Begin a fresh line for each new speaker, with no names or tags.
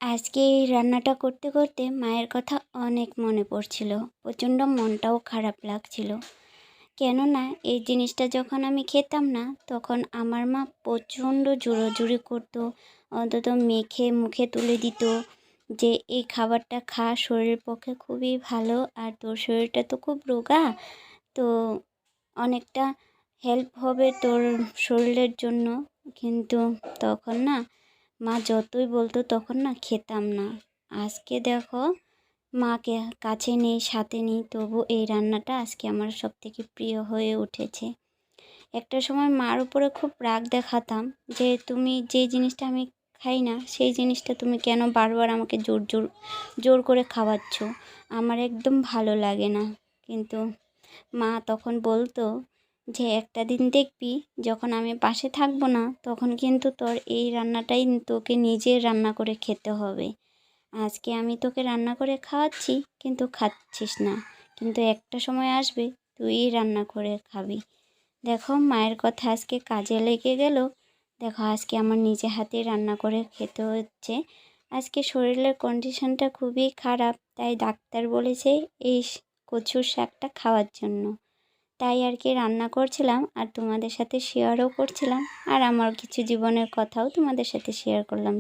আজকে এই রান্নাটা করতে করতে মায়ের কথা অনেক মনে পড়ছিল। প্রচণ্ড মনটাও খারাপ লাগছিল। কেননা এই জিনিসটা যখন আমি খেতাম না, তখন আমার মা প্রচণ্ড জোরাজুরি করতো। অন্তত মেখে মুখে তুলে দিত যে এই খাবারটা খা, শরীরের পক্ষে খুবই ভালো। আর তোর শরীরটা তো খুব রোগা, তো অনেকটা হেল্প হবে তোর শরীরের জন্য। কিন্তু তখন না, মা যতই বলতো তখন না খেতাম না। আজকে দেখো, মাকে কাছে নেই, সাথে নেই, তবু এই রান্নাটা আজকে আমার সবথেকে প্রিয় হয়ে উঠেছে। একটা সময় মার উপরে খুব রাগ দেখাতাম যে তুমি যে জিনিসটা আমি খাই না সেই জিনিসটা তুমি কেন বারবার আমাকে জোর জোর জোর করে খাওয়াচ্ছ, আমার একদম ভালো লাগে না। কিন্তু মা তখন বলতো যে একটা দিন দেখবি, যখন আমি পাশে থাকবো না তখন কিন্তু তোর এই রান্নাটাই তোকে নিজে রান্না করে খেতে হবে। আজকে আমি তোকে রান্না করে খাওয়াচ্ছি কিন্তু খাচ্ছিস না, কিন্তু একটা সময় আসবে তুই রান্না করে খাবি। দেখো, মায়ের কথা আজকে কাজে লেগে গেল। দেখো, আজকে আমার নিজে হাতে রান্না করে খেতে হচ্ছে। আজকে শরীরের কন্ডিশনটা খুবই খারাপ, তাই ডাক্তার বলেছে এই কচুর শাকটা খাওয়ার জন্য। তাই আর কি রান্না করছিলাম আর তোমাদের সাথে শেয়ারও করছিলাম, আর আমার কিছু জীবনের কথাও তোমাদের সাথে শেয়ার করলাম।